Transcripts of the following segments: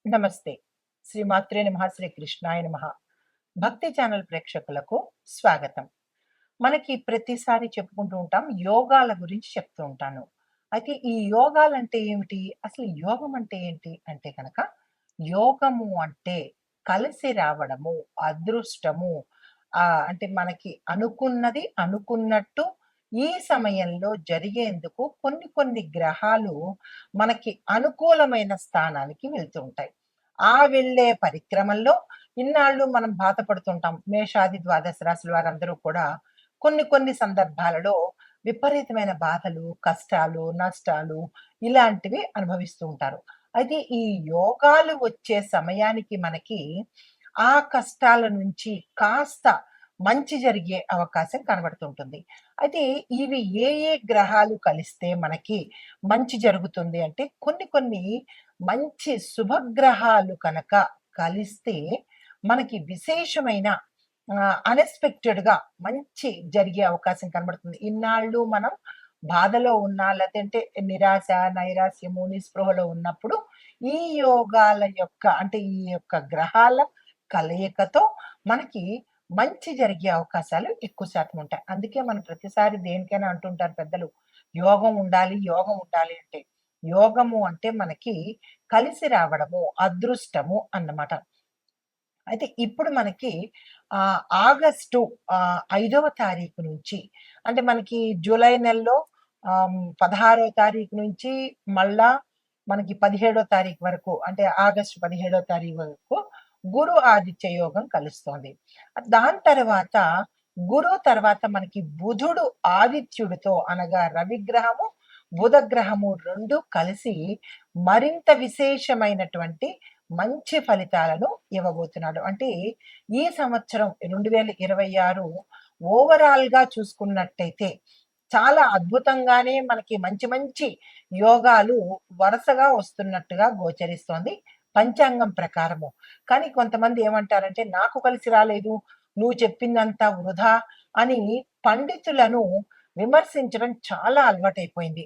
నమస్తే. శ్రీమాత్రే నమః, శ్రీ కృష్ణాయ నమః. భక్తి ఛానల్ ప్రేక్షకులకు స్వాగతం. మనకి ప్రతిసారి చెప్పుకుంటూ ఉంటాం, యోగాల గురించి చెప్తూ ఉంటాను. అయితే ఈ యోగాలంటే ఏమిటి? అసలు యోగం అంటే ఏంటి? అంటే గనక యోగము అంటే కలిసి రావడము, అదృష్టము. అంటే మనకి అనుకున్నది అనుకున్నట్టు ఈ సమయంలో జరిగేందుకు కొన్ని కొన్ని గ్రహాలు మనకి అనుకూలమైన స్థానానికి వెళ్తూ ఉంటాయి. ఆ వెళ్ళే పరిక్రమలో ఇన్నాళ్ళు మనం బాధపడుతుంటాం. మేషాది ద్వాదశ రాశుల వారందరూ కూడా కొన్ని కొన్ని సందర్భాలలో విపరీతమైన బాధలు, కష్టాలు, నష్టాలు ఇలాంటివి అనుభవిస్తూ ఉంటారు. అయితే ఈ యోగాలు వచ్చే సమయానికి మనకి ఆ కష్టాల నుంచి కాస్త మంచి జరిగే అవకాశం కనబడుతుంటుంది. అయితే ఇవి ఏ ఏ గ్రహాలు కలిస్తే మనకి మంచి జరుగుతుంది అంటే కొన్ని కొన్ని మంచి శుభగ్రహాలు కనుక కలిస్తే మనకి విశేషమైన అన్‌ఎక్స్‌పెక్టెడ్‌గా మంచి జరిగే అవకాశం కనబడుతుంది. ఇన్నాళ్ళు మనం బాధలో ఉన్నా లేదంటే నిరాశ, నైరాశ్యము, నిస్పృహలో ఉన్నప్పుడు ఈ యోగాల యొక్క అంటే ఈ యొక్క గ్రహాల కలయికతో మనకి మంచి జరిగే అవకాశాలు ఎక్కువ శాతం ఉంటాయి. అందుకే మనం ప్రతిసారి దేనికైనా అంటుంటారు పెద్దలు, యోగం ఉండాలి, యోగం ఉండాలి అంటే. యోగము అంటే మనకి కలిసి రావడము, అదృష్టము అన్నమాట. అయితే ఇప్పుడు మనకి ఆగస్టు 5వ తారీఖు నుంచి అంటే మనకి జూలై నెలలో 16వ తారీఖు నుంచి మళ్ళా మనకి 17వ తారీఖు వరకు అంటే ఆగస్టు 17వ తారీఖు వరకు గురు ఆదిత్య యోగం కలుస్తోంది. దాని తర్వాత గురువు తర్వాత మనకి బుధుడు ఆదిత్యుడితో అనగా రవిగ్రహము, బుధ గ్రహము 2 కలిసి మరింత విశేషమైనటువంటి మంచి ఫలితాలను ఇవ్వబోతున్నాడు. అంటే ఈ సంవత్సరం 2026 ఓవరాల్‌గా చూసుకున్నట్టయితే చాలా అద్భుతంగానే మనకి మంచి మంచి యోగాలు వరుసగా వస్తున్నట్టుగా గోచరిస్తోంది పంచాంగం ప్రకారము. కానీ కొంతమంది ఏమంటారంటే, "నాకు కలిసి రాలేదు. నువ్వు చెప్పిందంతా వృధా" అని పండితులను విమర్శించడం చాలా అలవాటైపోయింది.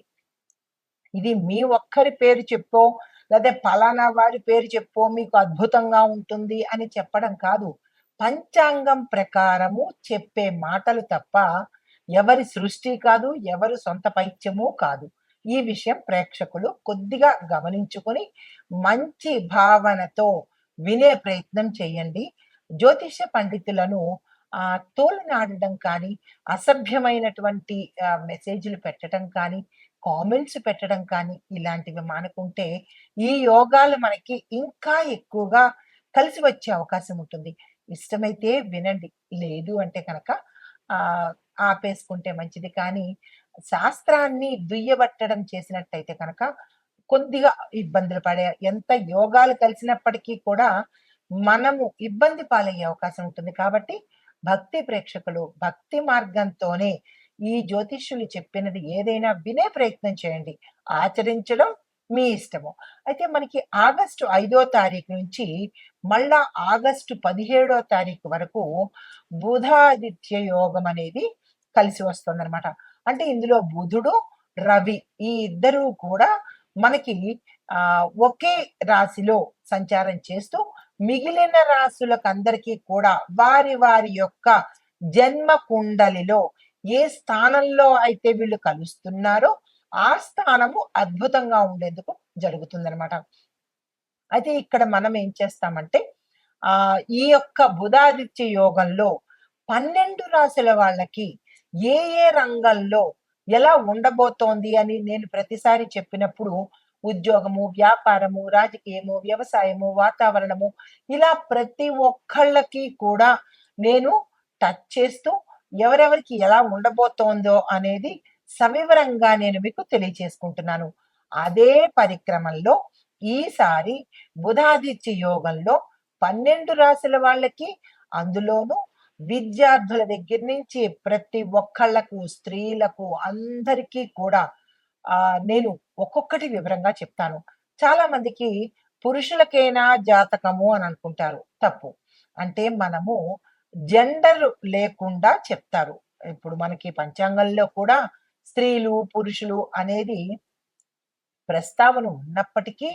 ఇది మీ ఒక్కరి పేరు చెప్పో, లేదా పలానా వారి పేరు చెప్పో మీకు అద్భుతంగా ఉంటుంది అని చెప్పడం కాదు. పంచాంగం ప్రకారము చెప్పే మాటలు తప్ప ఎవరి సృష్టి కాదు, ఎవరి సొంత పైత్యము కాదు. ఈ విషయం ప్రేక్షకులు కొద్దిగా గమనించుకొని మంచి భావనతో వినే ప్రయత్నం చేయండి. జ్యోతిష పండితులను తోలనాడడం కానీ, అసభ్యమైనటువంటి మెసేజ్‌లు పెట్టటం కానీ, కామెంట్స్ పెట్టడం కానీ ఇలాంటివి మానుకుంటే ఈ యోగాలు మనకి ఇంకా ఎక్కువగా కలిసి వచ్చే అవకాశం ఉంటుంది. ఇష్టమైతే వినండి. లేదు అంటే కనుక ఆహ్, ఆపేసుకుంటే మంచిది. కానీ శాస్త్రాన్ని దుయ్యబట్టడం చేసినట్టయితే కనుక కొద్దిగా ఇబ్బందులు పడే ఎంత యోగాలు కలిసినప్పటికీ కూడా మనము ఇబ్బంది పాలయ్యే అవకాశం ఉంటుంది. కాబట్టి భక్తి ప్రేక్షకులు భక్తి మార్గంతోనే ఈ జ్యోతిష్యులు చెప్పినది ఏదైనా వినే ప్రయత్నం చేయండి. ఆచరించడం మీ ఇష్టము. అయితే మనకి ఆగస్టు 5వ తారీఖు నుంచి మళ్ళా ఆగస్టు 17వ తారీఖు వరకు బుధాదిత్య యోగం అనేది కలిసి వస్తుందనమాట. అంటే ఇందులో బుధుడు, రవి ఈ ఇద్దరూ కూడా మనకి ఒకే రాశిలో సంచారం చేస్తూ మిగిలిన రాశులకందరికీ కూడా వారి వారి యొక్క జన్మ కుండలిలో ఏ స్థానంలో అయితే వీళ్ళు కలుస్తున్నారో ఆ స్థానము అద్భుతంగా ఉండేందుకు జరుగుతుందనమాట. అయితే ఇక్కడ మనం ఏం చేస్తామంటే ఈ యొక్క బుధాదిత్య యోగంలో 12 రాశుల వాళ్ళకి ఏ ఏ రంగంలో ఎలా ఉండబోతోంది అని నేను ప్రతిసారి చెప్పినప్పుడు ఉద్యోగము, వ్యాపారము, రాజకీయము, వ్యవసాయము, వాతావరణము ఇలా ప్రతి ఒక్కళ్ళకి కూడా నేను టచ్ చేస్తూ ఎవరెవరికి ఎలా ఉండబోతోందో అనేది సవివరంగా నేను మీకు తెలియచేసుకుంటున్నాను. అదే పరిక్రమలో ఈసారి బుధాదిత్య యోగంలో 12 రాశుల వాళ్ళకి అందులోనూ విద్యార్థుల దగ్గర నుంచి ప్రతి ఒక్కళ్ళకు, స్త్రీలకు అందరికీ కూడా నేను ఒక్కొక్కటి వివరంగా చెప్తాను. చాలా మందికి పురుషులకేనా జాతకము అని అనుకుంటారు. తప్పు. అంటే మనము జెండర్ లేకుండా చెప్తారు. ఇప్పుడు మనకి పంచాంగంలో కూడా స్త్రీలు, పురుషులు అనేది ప్రస్తావన ఉన్నప్పటికీ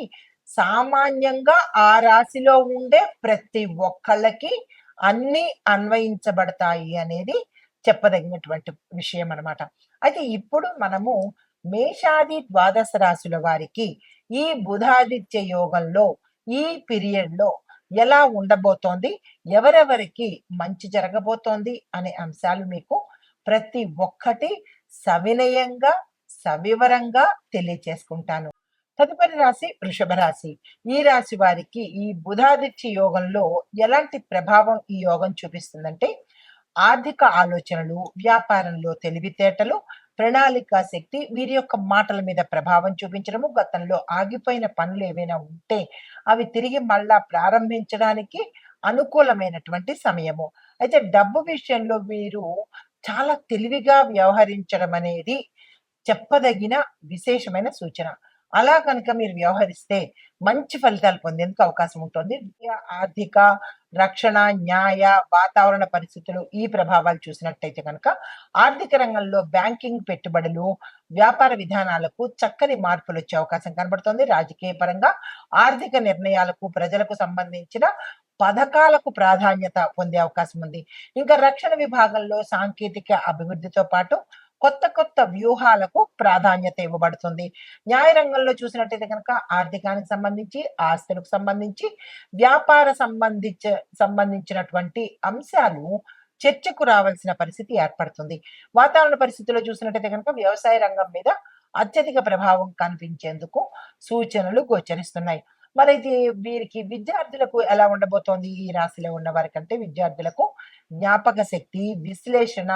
సామాన్యంగా ఆ రాశిలో ఉండే ప్రతి ఒక్కళ్ళకి అన్నీ అన్వయించబడతాయి అనేది చెప్పదగినటువంటి విషయం అన్నమాట. అయితే ఇప్పుడు మనము మేషాది ద్వాదశ రాశుల వారికి ఈ బుధాదిత్య యోగంలో ఈ పీరియడ్‌లో ఎలా ఉండబోతోంది? ఎవరెవరికి మంచి జరగబోతోంది అనే అంశాలు మీకు ప్రతి ఒక్కటి సవినయంగా, సవివరంగా తెలియచేసుకుంటాను. తదుపరి రాశి వృషభ రాశి. ఈ రాశి వారికి ఈ బుధాదిత్య యోగంలో ఎలాంటి ప్రభావం ఈ యోగం చూపిస్తుందంటే, ఆర్థిక ఆలోచనలు, వ్యాపారంలో తెలివితేటలు, ప్రణాళికా శక్తి, వీరి యొక్క మాటల మీద ప్రభావం చూపించడము, గతంలో ఆగిపోయిన పనులు ఏవైనా ఉంటే అవి తిరిగి మళ్ళా ప్రారంభించడానికి అనుకూలమైనటువంటి సమయము. అయితే డబ్బు విషయంలో వీరు చాలా తెలివిగా వ్యవహరించడం అనేది చెప్పదగిన విశేషమైన సూచన. అలా కనుక మీరు వ్యవహరిస్తే మంచి ఫలితాలు పొందేందుకు అవకాశం ఉంటుంది. విద్య, ఆర్థిక, రక్షణ, న్యాయ, వాతావరణ పరిస్థితులు ఈ ప్రభావాలు చూసినట్టయితే కనుక ఆర్థిక రంగంలో బ్యాంకింగ్ పెట్టుబడులు, వ్యాపార విధానాలకు చక్కని మార్పులొచ్చే అవకాశం కనబడుతోంది. రాజకీయ పరంగా ఆర్థిక నిర్ణయాలకు, ప్రజలకు సంబంధించిన పథకాలకు ప్రాధాన్యత పొందే అవకాశం ఉంది. ఇంకా రక్షణ విభాగంలో సాంకేతిక అభివృద్ధితో పాటు కొత్త వ్యూహాలకు ప్రాధాన్యత ఇవ్వబడుతుంది. న్యాయ రంగంలో చూసినట్టయితే గనక ఆర్థికానికి సంబంధించి, ఆస్తులకు సంబంధించి, వ్యాపార సంబంధించినటువంటి అంశాలు చర్చకు రావాల్సిన పరిస్థితి ఏర్పడుతుంది. వాతావరణ పరిస్థితుల్లో చూసినట్టయితే గనక వ్యవసాయ రంగం మీద అత్యధిక ప్రభావం కనిపించేందుకు సూచనలు గోచరిస్తున్నాయి. మరైతే వీరికి విద్యార్థులకు ఎలా ఉండబోతోంది? ఈ రాశిలో ఉన్న వారికంటే విద్యార్థులకు జ్ఞాపక శక్తి, విశ్లేషణ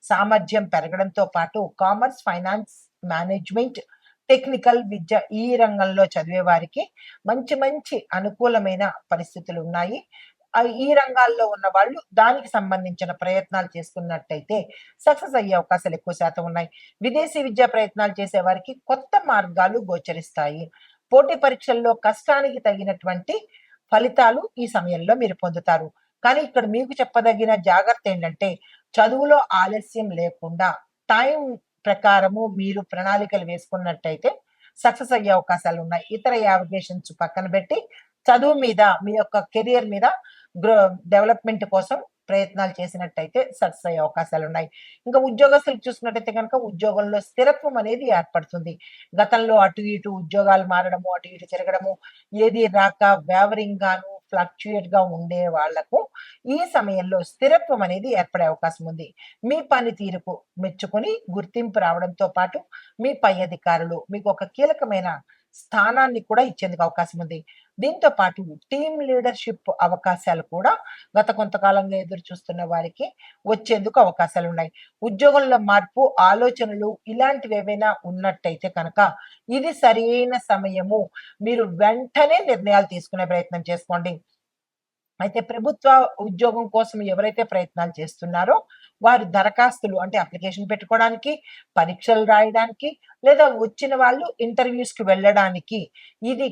సామర్థ్యం పెరగడంతో పాటు కామర్స్, ఫైనాన్స్, మేనేజ్మెంట్, టెక్నికల్ విద్య ఈ రంగంలో చదివే వారికి మంచి అనుకూలమైన పరిస్థితులు ఉన్నాయి. ఈ రంగాల్లో ఉన్న వాళ్ళు దానికి సంబంధించిన ప్రయత్నాలు చేసుకున్నట్టయితే సక్సెస్ అయ్యే అవకాశాలు ఎక్కువ శాతం ఉన్నాయి. విదేశీ విద్యా ప్రయత్నాలు చేసే వారికి కొత్త మార్గాలు గోచరిస్తాయి. పోటీ పరీక్షల్లో కష్టానికి తగినటువంటి ఫలితాలు ఈ సమయంలో మీరు పొందుతారు. కానీ ఇక్కడ మీకు చెప్పదగిన జాగ్రత్త ఏంటంటే, చదువులో ఆలస్యం లేకుండా టైం ప్రకారము మీరు ప్రణాళికలు వేసుకున్నట్టయితే సక్సెస్ అయ్యే అవకాశాలున్నాయి. ఇతర యావిగేషన్స్ పక్కన పెట్టి చదువు మీద, మీ యొక్క కెరియర్ మీద గ్రో డెవలప్‌మెంట్ కోసం ప్రయత్నాలు చేసినట్టయితే సక్సెస్ అయ్యే అవకాశాలున్నాయి. ఇంకా ఉద్యోగస్తులకు చూసుకున్నట్టయితే గనక ఉద్యోగంలో స్థిరత్వం అనేది ఏర్పడుతుంది. గతంలో అటు ఇటు ఉద్యోగాలు మారడము, అటు ఇటు తిరగడము, ఏది రాక వేవరింగ్‌గాను, ఫ్లక్చుయేట్‌గా ఉండే వాళ్ళకు ఈ సమయంలో స్థిరత్వం అనేది ఏర్పడే అవకాశం ఉంది. మీ పనితీరుకు మెచ్చుకొని గుర్తింపు రావడంతో పాటు మీ పై అధికారులు మీకు ఒక కీలకమైన స్థానాన్ని కూడా ఇచ్చేందుకు అవకాశం ఉంది. దీంతో పాటు టీమ్ లీడర్‌షిప్ అవకాశాలు కూడా గత కొంతకాలంగా ఎదురు చూస్తున్న వారికి వచ్చేందుకు అవకాశాలున్నాయి. ఉద్యోగంలో మార్పు, ఆలోచనలు ఇలాంటివేవైనా ఉన్నట్టయితే కనుక ఇది సరైన సమయము. మీరు వెంటనే నిర్ణయాలు తీసుకునే ప్రయత్నం చేసుకోండి. అయితే ప్రభుత్వ ఉద్యోగం కోసం ఎవరైతే ప్రయత్నాలు చేస్తున్నారో వారు దరఖాస్తులు అంటే అప్లికేషన్ పెట్టుకోవడానికి, పరీక్షలు రాయడానికి, లేదా వచ్చిన వాళ్ళు ఇంటర్వ్యూస్‌కి వెళ్ళడానికి ఇది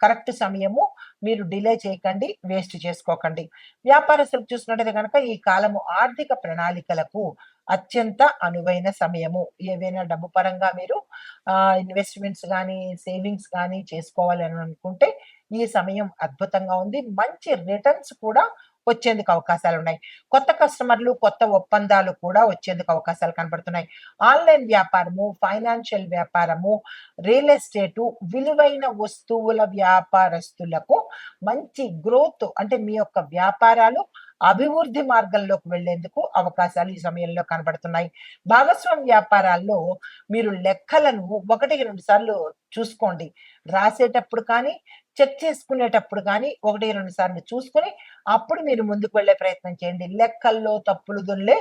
కరెక్ట్ సమయము. మీరు డిలే చేయకండి, వేస్ట్ చేసుకోకండి. వ్యాపారస్తులకు చూసుకున్నట్టయితే గనక ఈ కాలము ఆర్థిక ప్రణాళికలకు అత్యంత అనువైన సమయము. ఏవైనా డబ్బు పరంగా మీరు ఇన్వెస్ట్‌మెంట్స్ గానీ, సేవింగ్స్ గానీ చేసుకోవాలని అనుకుంటే ఈ సమయం అద్భుతంగా ఉంది. మంచి రిటర్న్స్ కూడా వచ్చేందుకు అవకాశాలున్నాయి. కొత్త కస్టమర్లు, కొత్త ఒప్పందాలు కూడా వచ్చేందుకు అవకాశాలు కనపడుతున్నాయి. ఆన్‌లైన్ వ్యాపారము, ఫైనాన్షియల్ వ్యాపారము, రియల్ ఎస్టేటు, విలువైన వస్తువుల వ్యాపారస్తులకు మంచి గ్రోత్ అంటే మీ యొక్క వ్యాపారాలు అభివృద్ధి మార్గంలోకి వెళ్ళేందుకు అవకాశాలు ఈ సమయంలో కనబడుతున్నాయి. భాగస్వామ్య వ్యాపారాల్లో మీరు లెక్కలను 1, 2 సార్లు చూసుకోండి. రాసేటప్పుడు కానీ, చెక్ చేసుకునేటప్పుడు కానీ 1, 2 సార్లు చూసుకొని అప్పుడు మీరు ముందుకు వెళ్ళే ప్రయత్నం చేయండి. లెక్కల్లో తప్పులు దొర్లే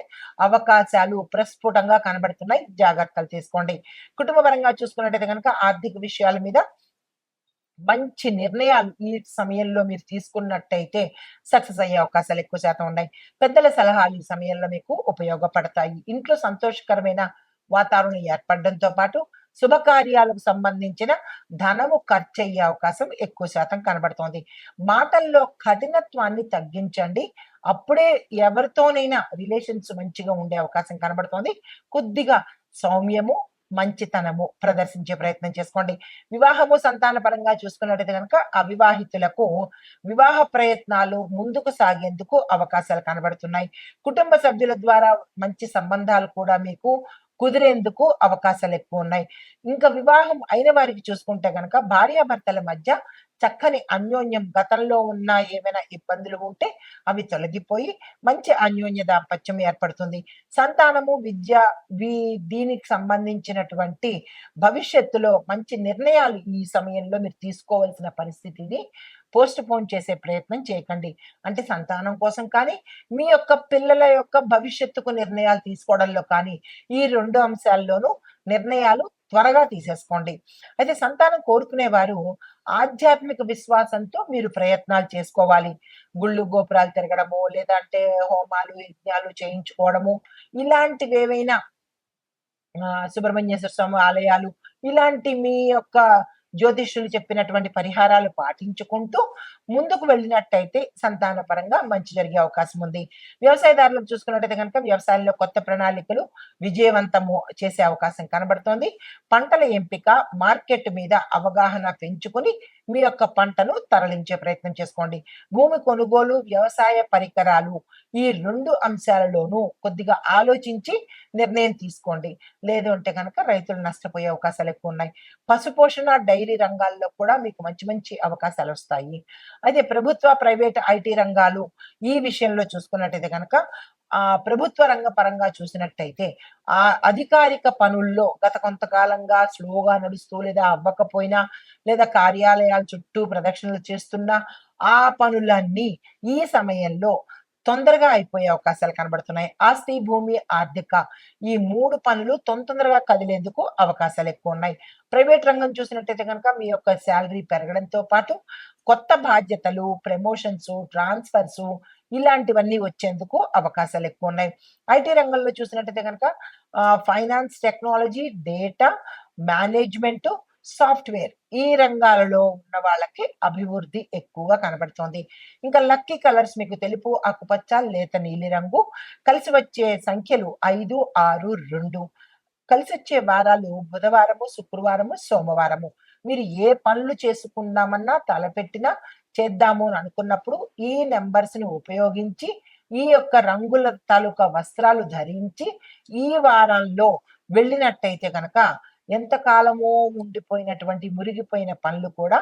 అవకాశాలు ప్రస్ఫుటంగా కనబడుతున్నాయి. జాగ్రత్తలు తీసుకోండి. కుటుంబ పరంగా చూసుకున్నట్టయితే గనక ఆర్థిక విషయాల మీద మంచి నిర్ణయాలు ఈ సమయంలో మీరు తీసుకున్నట్టయితే సక్సెస్ అయ్యే అవకాశాలు ఎక్కువ శాతం ఉన్నాయి. పెద్దల సలహాలు ఈ సమయంలో మీకు ఉపయోగపడతాయి. ఇంట్లో సంతోషకరమైన వాతావరణం ఏర్పడడంతో పాటు శుభకార్యాలకు సంబంధించిన ధనము ఖర్చయ్యే అవకాశం ఎక్కువ శాతం కనబడుతోంది. మాటల్లో కఠినత్వాన్ని తగ్గించండి. అప్పుడే ఎవరితోనైనా రిలేషన్స్ మంచిగా ఉండే అవకాశం కనబడుతోంది. కొద్దిగా సౌమ్యము, మంచితనము ప్రదర్శించే ప్రయత్నం చేసుకోండి. వివాహము సంతాన పరంగా చూసుకున్నట్టయితే గనక అవివాహితులకు వివాహ ప్రయత్నాలు ముందుకు సాగేందుకు అవకాశాలు కనబడుతున్నాయి. కుటుంబ సభ్యుల ద్వారా మంచి సంబంధాలు కూడా మీకు కుదిరేందుకు అవకాశాలు ఎక్కువున్నాయి. ఇంకా వివాహం అయిన వారికి చూసుకుంటే గనక భార్యాభర్తల మధ్య చక్కని అన్యోన్యం, గతంలో ఉన్న ఏవైనా ఇబ్బందులు ఉంటే అవి తొలగిపోయి మంచి అన్యోన్య దాంపత్యం ఏర్పడుతుంది. సంతానము, విద్య వీ దీనికి సంబంధించినటువంటి భవిష్యత్తులో మంచి నిర్ణయాలు ఈ సమయంలో మీరు తీసుకోవాల్సిన పరిస్థితి ఇది. పోస్ట్‌పోన్ చేసే ప్రయత్నం చేయకండి. అంటే సంతానం కోసం కానీ, మీ యొక్క పిల్లల యొక్క భవిష్యత్తుకు నిర్ణయాలు తీసుకోవడంలో కానీ, ఈ 2 అంశాల్లోనూ నిర్ణయాలు త్వరగా తీసేసుకోండి. అయితే సంతానం కోరుకునేవారు ఆధ్యాత్మిక విశ్వాసంతో మీరు ప్రయత్నాలు చేసుకోవాలి. గుళ్ళు, గోపురాలు తిరగడము, లేదంటే హోమాలు, యజ్ఞాలు చేయించుకోవడము, ఇలాంటివేవైనా సుబ్రహ్మణ్యేశ్వర స్వామి ఆలయాలు, ఇలాంటి మీ యొక్క జ్యోతిష్యులు చెప్పినటువంటి పరిహారాలు పాటించుకుంటూ ముందుకు వెళ్ళినట్టయితే సంతాన పరంగా మంచి జరిగే అవకాశం ఉంది. వ్యవసాయదారులకు చూసుకున్నట్టయితే కనుక వ్యవసాయంలో కొత్త ప్రణాళికలు విజయవంతము చేసే అవకాశం కనబడుతోంది. పంటల ఎంపిక, మార్కెట్ మీద అవగాహన పెంచుకొని మీ యొక్క పంటను తరలించే ప్రయత్నం చేసుకోండి. భూమి కొనుగోలు, వ్యవసాయ పరికరాలు, ఈ 2 అంశాలలోనూ కొద్దిగా ఆలోచించి నిర్ణయం తీసుకోండి. లేదు అంటే గనక రైతులు నష్టపోయే అవకాశాలు ఎక్కువున్నాయి. పశుపోషణ, డైరీ రంగాల్లో కూడా మీకు మంచి మంచి అవకాశాలొస్తాయి. అయితే ప్రభుత్వ, ప్రైవేట్ ఐటీ రంగాలు ఈ విషయంలో చూసుకున్నట్టయితే గనక ప్రభుత్వ రంగ పరంగా చూసినట్టయితే అధికారిక పనుల్లో గత కొంతకాలంగా స్లోగా నడుస్తూ లేదా అవ్వకపోయినా, లేదా కార్యాలయాల చుట్టూ ప్రదక్షిణలు చేస్తున్నా, ఆ పనులన్నీ ఈ సమయంలో తొందరగా అయిపోయే అవకాశాలు కనబడుతున్నాయి. ఆస్తి, భూమి, ఆర్థిక ఈ 3 పనులు తొందరగా కదిలేందుకు అవకాశాలు ఎక్కువున్నాయి. ప్రైవేట్ రంగం చూసినట్టయితే గనక మీ యొక్క సాలరీ పెరగడంతో పాటు కొత్త బాధ్యతలు, ప్రమోషన్స్, ట్రాన్స్‌ఫర్స్ ఇలాంటివన్నీ వచ్చేందుకు అవకాశాలు ఎక్కువున్నాయి. ఐటీ రంగంలో చూసినట్టయితే గనక finance, technology, data, management, software ఈ రంగాలలో ఉన్న వాళ్ళకి అభివృద్ధి ఎక్కువగా కనబడుతోంది. ఇంకా లక్కీ కలర్స్ మీకు తెలుపు, ఆకుపచ్చ, లేత నీలిరంగు. కలిసి వచ్చే సంఖ్యలు 5, 6, 2. కలిసొచ్చే వారాలు బుధవారము, శుక్రవారము, సోమవారము. మీరు ఏ పనులు చేసుకుందామన్నా, తలపెట్టినా, చేద్దాము అని అనుకున్నప్పుడు ఈ నంబర్స్‌ని ఉపయోగించి, ఈ యొక్క రంగుల తాలూకా వస్త్రాలు ధరించి, ఈ వారంలో వెళ్ళినట్టయితే గనక ఎంతకాలమో ఉండిపోయినటువంటి మురిగిపోయిన పనులు కూడా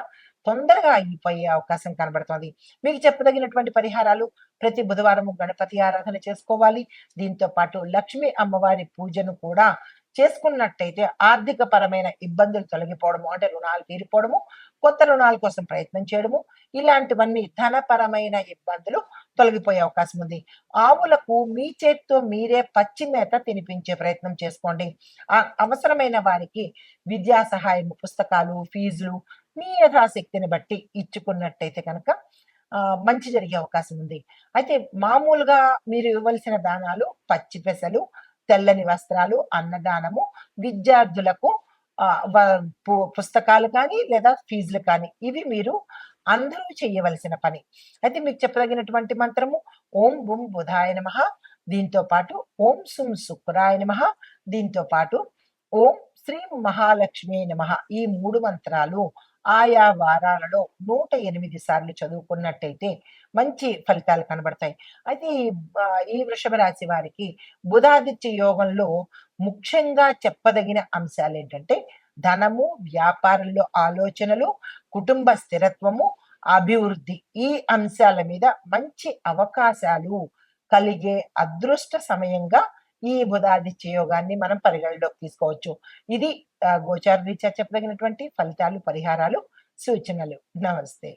తొందరగా అయిపోయే అవకాశం కనబడుతోంది. మీకు చెప్పదగినటువంటి పరిహారాలు ప్రతి బుధవారము గణపతి ఆరాధన చేసుకోవాలి. దీంతో పాటు లక్ష్మీ అమ్మవారి పూజను కూడా చేసుకున్నట్టయితే ఆర్థిక పరమైన ఇబ్బందులు తొలగిపోవడము, అంటే రుణాలు తీరిపోవడము, కొత్త రుణాల కోసం ప్రయత్నం చేయడము, ఇలాంటివన్నీ ధనపరమైన ఇబ్బందులు తొలగిపోయే అవకాశం ఉంది. ఆవులకు మీ చేత్తో మీరే పచ్చి మేత తినిపించే ప్రయత్నం చేసుకోండి. అవసరమైన వారికి విద్యా సహాయం, పుస్తకాలు, ఫీజులు మీ యథాశక్తిని బట్టి ఇచ్చుకున్నట్టయితే కనుక మంచి జరిగే అవకాశం ఉంది. అయితే మామూలుగా మీరు ఇవ్వవలసిన దానాలు పచ్చి పెసలు, తెల్లని వస్త్రాలు, అన్నదానము, విద్యార్థులకు పుస్తకాలు కానీ లేదా ఫీజులు కానీ ఇవి మీరు అందరూ చేయవలసిన పని. అయితే మీకు చెప్పదగినటువంటి మంత్రము ఓం బుం బుధాయ నమః, దీంతో పాటు ఓం సుం శుక్రాయ నమః, దీంతో పాటు ఓం శ్రీ మహాలక్ష్మీ నమః. ఈ 3 మంత్రాలు ఆయా వారాలలో 108 సార్లు చదువుకున్నట్టయితే మంచి ఫలితాలు కనబడతాయి. అయితే ఈ వృషభ రాశి వారికి బుధాదిత్య యోగంలో ముఖ్యంగా చెప్పదగిన అంశాలేంటంటే ధనము, వ్యాపారంలో ఆలోచనలు, కుటుంబ స్థిరత్వము, అభివృద్ధి ఈ అంశాల మీద మంచి అవకాశాలు కలిగే అదృష్ట సమయంగా ఈ బుధాదిత్య యోగాన్ని మనం పరిగణలోకి తీసుకోవచ్చు. ఇది గోచార రీత్యా చెప్పదగినటువంటి ఫలితాలు, పరిహారాలు, సూచనలు. నమస్తే.